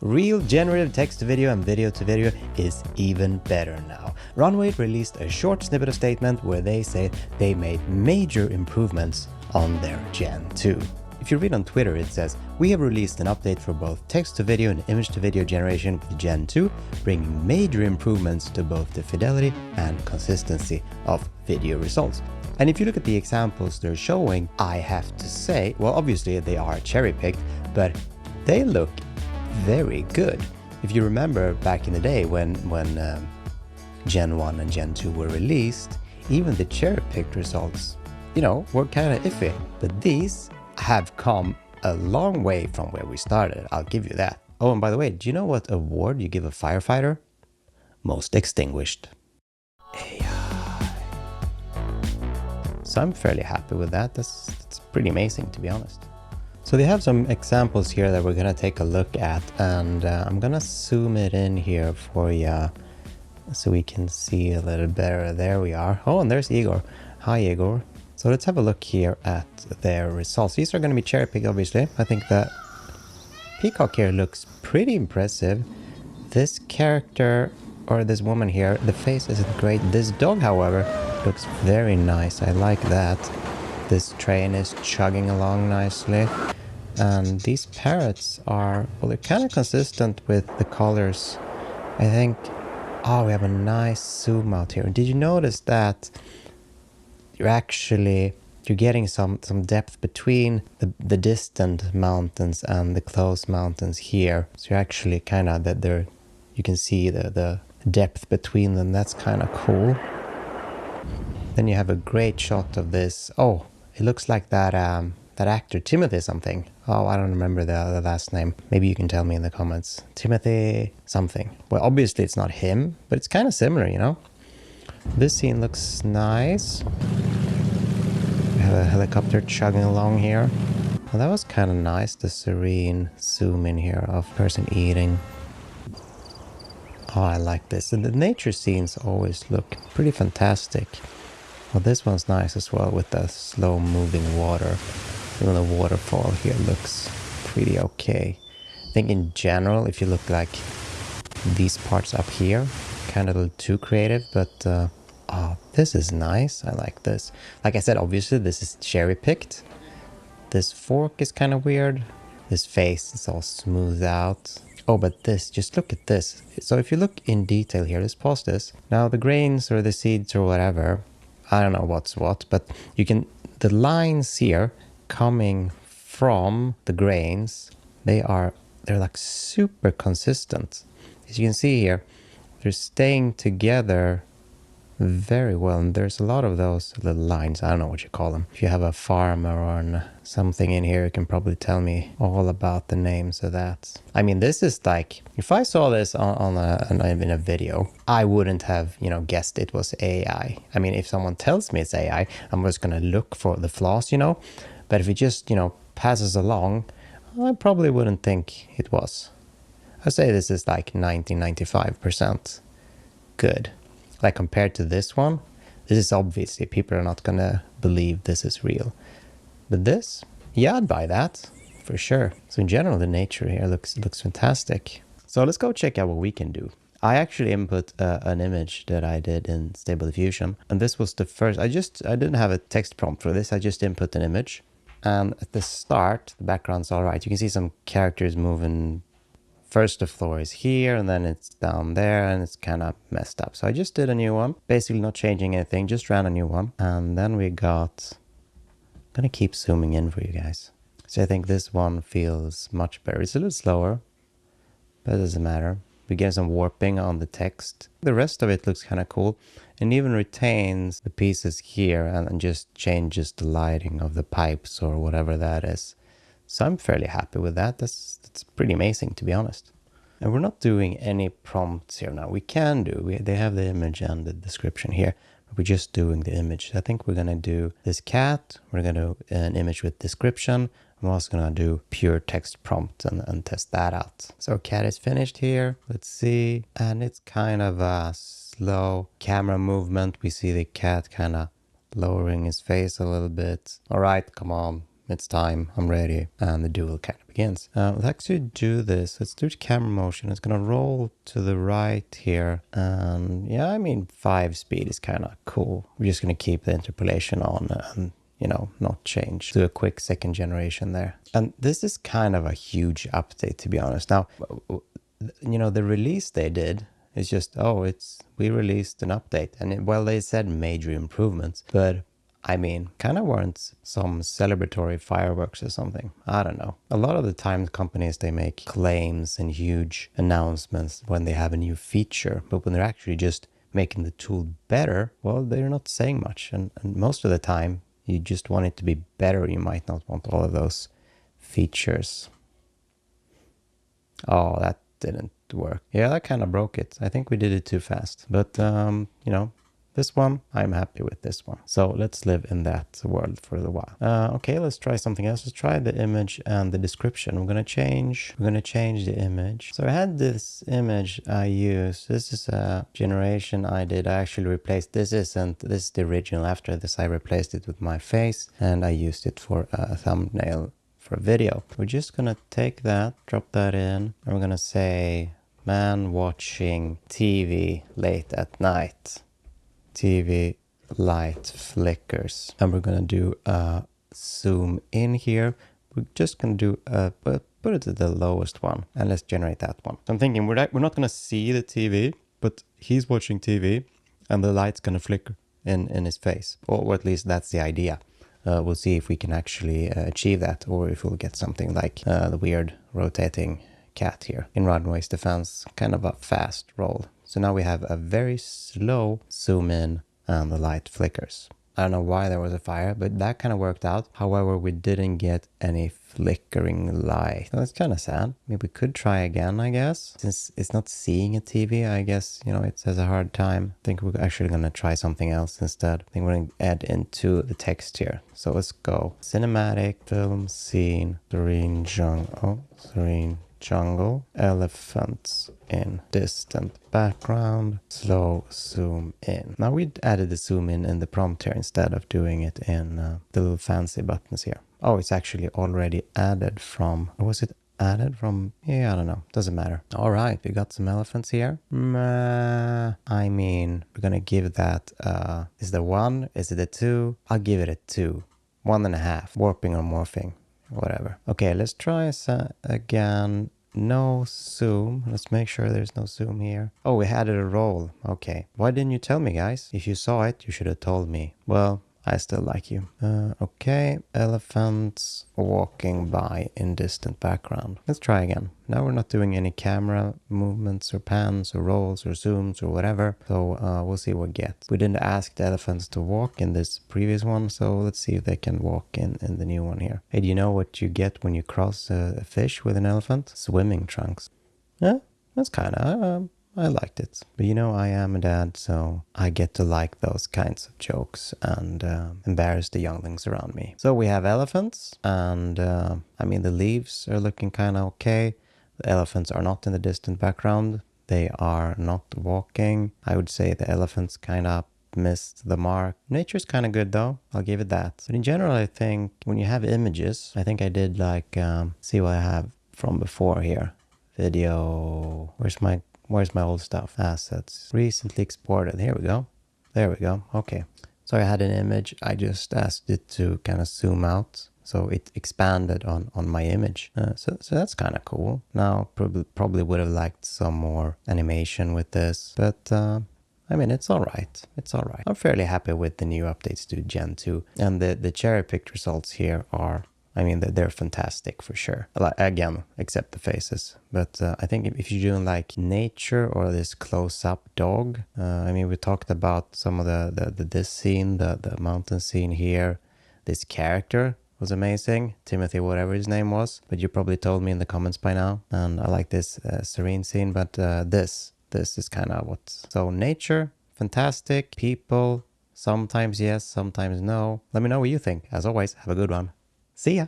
Real generative text-to-video and video-to-video is even better now. Runway released a short snippet of statement where they say they made major improvements on their Gen 2. If you read on Twitter, it says, "We have released an update for both text-to-video and image-to-video generation with Gen 2, bringing major improvements to both the fidelity and consistency of video results." And if you look at the examples they're showing, I have to say, well, obviously they are cherry-picked, but they look very good. If you remember back in the day when Gen 1 and Gen 2 were released, even the cherry-picked results, were kind of iffy. But these have come a long way from where we started, I'll give you that. Oh, and by the way, do you know what award you give a firefighter? Most extinguished. AI. So I'm fairly happy with that. That's pretty amazing, to be honest. So they have some examples here that we're going to take a look at, and I'm going to zoom it in here for you so we can see a little better. There we are. Oh, and there's Igor. Hi, Igor. So let's have a look here at their results. These are going to be cherry-picked, obviously. I think that peacock here looks pretty impressive. This character, or this woman here, the face isn't great. This dog, however, looks very nice. I like that. This train is chugging along nicely. And these parrots are, well, they're kind of consistent with the colors. I think, oh, we have a nice zoom out here. Did you notice that you're getting some depth between the distant mountains and the close mountains here? So you're actually kind of, you can see the depth between them. That's kind of cool. Then you have a great shot of this. Oh, it looks like that actor, Timothy something. Oh, I don't remember the last name. Maybe you can tell me in the comments. Timothy something. Well, obviously it's not him, but it's kind of similar, This scene looks nice. We have a helicopter chugging along here. Well, that was kind of nice, the serene zoom in here of person eating. Oh, I like this. And the nature scenes always look pretty fantastic. Well, this one's nice as well with the slow moving water. Even the waterfall here looks pretty okay. I think in general, if you look like these parts up here, kind of a little too creative, but oh, this is nice. I like this. Like I said, obviously this is cherry picked. This fork is kind of weird. This face is all smoothed out. Oh, but this, just look at this. So if you look in detail here, let's pause this. Now the grains or the seeds or whatever, I don't know what's what, but you can, the lines here coming from the grains, they're like super consistent. As you can see here, they're staying together very well, and there's a lot of those little lines. I don't know what you call them. If you have a farmer or something in here, you can probably tell me all about the names of that. I mean, this is like, if I saw this in a video, I wouldn't have, guessed it was AI. I mean, if someone tells me it's AI, I'm just gonna look for the flaws, But if it just, passes along, I probably wouldn't think it was. I'd say this is like 90-95% good. Like compared to this one, this is obviously, people are not gonna believe this is real. But this, yeah, I'd buy that for sure. So in general, the nature here looks fantastic. So let's go check out what we can do. I actually input an image that I did in Stable Diffusion, and this was the first. I didn't have a text prompt for this. I just input an image, and at the start, the background's all right. You can see some characters moving. First the floor is here, and then it's down there, and it's kind of messed up. So I just did a new one, basically not changing anything, just ran a new one. And then we got, I'm gonna keep zooming in for you guys. So I think this one feels much better. It's a little slower, but it doesn't matter. We get some warping on the text. The rest of it looks kind of cool, and even retains the pieces here and just changes the lighting of the pipes or whatever that is. So I'm fairly happy with that. That's pretty amazing, to be honest. And we're not doing any prompts here now. We can do, they have the image and the description here, but we're just doing the image. I think we're gonna do this cat, we're gonna do an image with description. I'm also gonna do pure text prompt and test that out. So cat is finished here, let's see. And it's kind of a slow camera movement. We see the cat kind of lowering his face a little bit. All right, come on. it's time, I'm ready, and the duel kind of begins. Let's actually do this. Let's do camera motion. It's gonna roll to the right here, and yeah, I mean 5 speed is kind of cool. We're just gonna keep the interpolation on and, you know, not change. Do a quick second generation there. And this is kind of a huge update, to be honest. Now, you know, the release they did is just, oh, we released an update, and well, they said major improvements, but I mean, kind of weren't some celebratory fireworks or something. I don't know. A lot of the time, companies, they make claims and huge announcements when they have a new feature, but when they're actually just making the tool better, well, they're not saying much. And most of the time, you just want it to be better. You might not want all of those features. Oh, that didn't work. Yeah, that kind of broke it. I think we did it too fast. But, you know, this one, I'm happy with this one. So let's live in that world for a while. Okay, let's try something else. Let's try the image and the description. We're gonna change the image. So I had this image I used. This is a generation I did. I actually replaced, this is the original. After this, I replaced it with my face, and I used it for a thumbnail for a video. We're just gonna take that, drop that in, and we're gonna say, man watching TV late at night. TV light flickers, and we're gonna do a zoom in here. We're just gonna do put it to the lowest one, and let's generate that one. So I'm thinking we're not gonna see the TV, but he's watching TV, and the light's gonna flicker in his face, or at least that's the idea. We'll see if we can actually achieve that, or if we'll get something like the weird rotating cat here. In Runway's defense, kind of a fast roll. So now we have a very slow zoom in and the light flickers. I don't know why there was a fire, but that kind of worked out. However, we didn't get any flickering light. So that's kind of sad. Maybe we could try again, I guess. Since it's not seeing a TV, I guess, you know, it has a hard time. I think we're actually going to try something else instead. I think we're going to add into the text here. So let's go. Cinematic, film, scene, serene jungle, elephants in distant background, slow zoom in. Now we added the zoom in the prompt here instead of doing it in the little fancy buttons here. Oh, it's actually already added from, or was it added from? Yeah, I don't know. Doesn't matter. All right, we got some elephants here. I mean, we're gonna give that, is it a 1? Is it a 2? I'll give it a 2. 1.5. Warping or morphing. Whatever. Okay, let's try again. No zoom. Let's make sure there's no zoom here. Oh, we added a roll. Okay. Why didn't you tell me, guys? If you saw it, you should have told me. Well, I still like you. Okay. Elephants walking by in distant background. Let's try again. Now we're not doing any camera movements or pans or rolls or zooms or whatever. So we'll see what we get. We didn't ask the elephants to walk in this previous one. So let's see if they can walk in the new one here. Hey, do you know what you get when you cross a fish with an elephant? Swimming trunks. Yeah, that's kind of... I liked it. But you know, I am a dad, so I get to like those kinds of jokes and embarrass the younglings around me. So we have elephants, and I mean, the leaves are looking kind of okay. The elephants are not in the distant background. They are not walking. I would say the elephants kind of missed the mark. Nature's kind of good though. I'll give it that. But in general, I think when you have images, I think I did like, see what I have from before here. Video, where's my old stuff? Assets. Recently exported. Here we go. There we go. Okay. So I had an image. I just asked it to kind of zoom out. So it expanded on my image. So that's kind of cool. Now, probably would have liked some more animation with this. But, I mean, it's all right. It's all right. I'm fairly happy with the new updates to Gen 2. And the cherry-picked results here are... I mean, they're fantastic for sure. Again, except the faces. But I think if you're doing like nature or this close-up dog, I mean, we talked about some of this scene, the mountain scene here. This character was amazing. Timothy, whatever his name was. But you probably told me in the comments by now. And I like this serene scene. But this is kind of what... So nature, fantastic. People, sometimes yes, sometimes no. Let me know what you think. As always, have a good one. See ya.